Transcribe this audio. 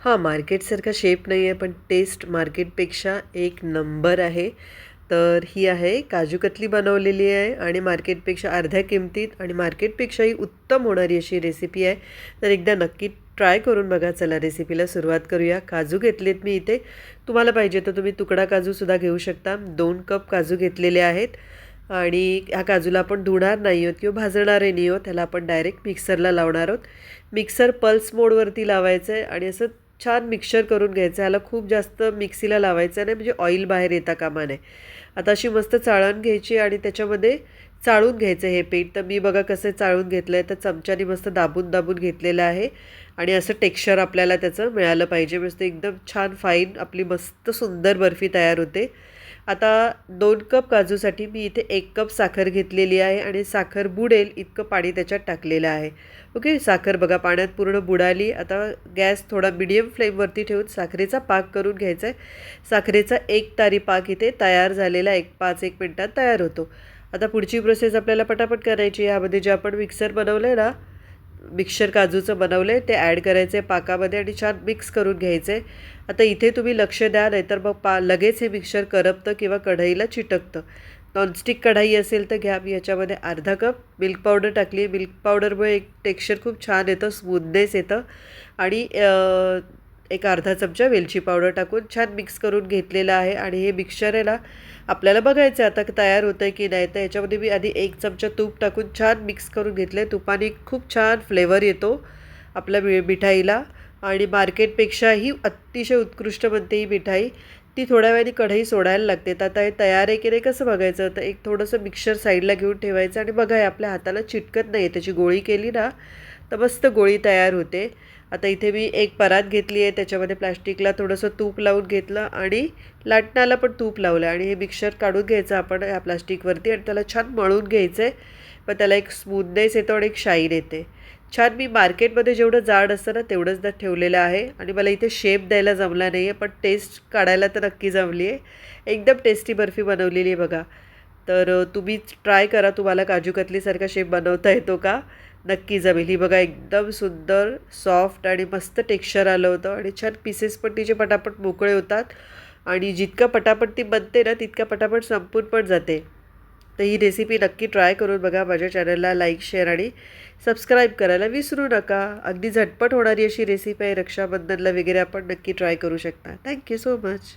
हां, मार्केटसारखा शेप नाही आहे, पण टेस्ट मार्केटपेक्षा एक नंबर आहे. तर ही आहे काजू कतली बनवलेली आहे आणि मार्केटपेक्षा अर्ध्या किमतीत आणि मार्केटपेक्षाही उत्तम होणारी अशी रेसिपी आहे. तर एकदा नक्की ट्राय करून बघा. चला रेसिपीला सुरुवात करूया. काजू घेतलेत मी इथे. तुम्हाला पाहिजे तर तुम्ही तुकडा काजूसुद्धा घेऊ शकता. 2 कप काजू घेतलेले आहेत आणि ह्या काजूला आपण धुणार नाही आहोत किंवा भाजणारही नाही आहोत. त्याला आपण डायरेक्ट मिक्सरला लावणार आहोत. मिक्सर पल्स मोडवरती लावायचं आहे आणि असं छान मिक्सर करून घ्यायचं. ह्याला खूप जास्त मिक्सीला लावायचं नाही, म्हणजे ऑइल बाहेर येता कामा नये. आता अशी मस्त चाळण घ्यायची आणि त्याच्यामध्ये चाळून घ्यायचं हे पीठ. तर मी बघा कसं चाळून घेतलं आहे, तर चमच्याने मस्त दाबून दाबून घेतलेलं आहे आणि असं टेक्स्चर आपल्याला त्याचं मिळालं पाहिजे. मस्त एकदम छान फाईन आपली मस्त सुंदर बर्फी तयार होते. आता 2 कप काजूसाठी मी इथे 1 कप साखर घेतलेली आहे आणि साखर बुडेल इतकं पाणी त्याच्यात टाकलेलं आहे. ओके, साखर बघा पाण्यात पूर्ण बुडाली. आता गॅस थोडा मीडियम फ्लेमवरती ठेवून साखरेचा पाक करून घ्यायचा आहे. साखरेचा 1 तारी पाक इथे तयार झालेला 5-1 मिनटात तयार होतो. आता पुढची प्रोसेस आपल्याला पटापट करायची. यामध्ये जे आपण मिक्सर बनवलं आहे ना, मिक्सर काजूचं बनवलं आहे ते ॲड करायचं आहे पाकामध्ये आणि छान मिक्स करून घ्यायचं आहे. आता इथे तुम्ही लक्ष द्या, नाहीतर मग लगेच हे मिक्सर करपतं किंवा कढईला चिटकतं. नॉनस्टिक कढाई असेल तर घ्या. मी याच्यामध्ये अर्धा कप मिल्क पावडर टाकली आहे. मिल्क पावडरमुळे एक टेक्स्चर खूप छान येतं, स्मूथनेस येतं आणि एक अर्धा चमचा वेलची पावडर टाकून छान मिक्स करून घेतलेलं आहे. आणि हे मिक्सचर आहे ना, आपल्याला बघायचं आहे आता तयार होतं आहे की नाही. तर याच्यामध्ये मी आधी 1 चमचा तूप टाकून छान मिक्स करून घेतलं आहे. तुपाने खूप छान फ्लेवर येतो आपल्या मिठाईला आणि मार्केटपेक्षाही अतिशय उत्कृष्ट बनते ही मिठाई. ती थोड्या वेळाने कढई सोडायला लागते. तर आता हे तयार आहे की नाही कसं बघायचं, तर एक थोडंसं मिक्सर साईडला घेऊन ठेवायचं आणि बघा हे आपल्या हाताला चिटकत नाही आहे. त्याची गोळी केली ना तर मस्त गोळी तयार होते. आता इथे मी एक परात घेतली आहे, त्याच्यामध्ये प्लास्टिकला थोडंसं तूप लावून घेतलं आणि लाटण्याला पण तूप लावलं आणि हे मिक्सर काढून घ्यायचं आपण ह्या प्लास्टिकवरती आणि त्याला छान मळून घ्यायचं आहे. पण त्याला एक स्मूथनेस येतो आणि एक शाईन येते छान. मी मार्केटमध्ये जेवढं जाड असतं ना तेवढंच ठेवलेलं आहे आणि मला इथे शेप द्यायला जमला नाही आहे, पण टेस्ट काढायला तर नक्की जमली आहे. एकदम टेस्टी बर्फी बनवलेली आहे बघा. तर तुम्ही ट्राय करा, तुम्हाला काजू कतलीसारखा शेप बनवता येतो का. नक्की जमेल. ही बघा एकदम सुंदर सॉफ्ट आणि मस्त टेक्स्चर आलं होतं आणि छान पीसेस पण तिचे पटापट मोकळे होतात आणि जितकं पटापट ती बनते ना तितका पटापट संपून पण जाते. तर ही रेसिपी नक्की ट्राय करून बघा. माझ्या चॅनलला लाईक, शेअर आणि सबस्क्राईब करायला विसरू नका. अगदी झटपट होणारी अशी रेसिपी आहे. रक्षाबंधनला वगैरे आपण नक्की ट्राय करू शकता. Thank you so much.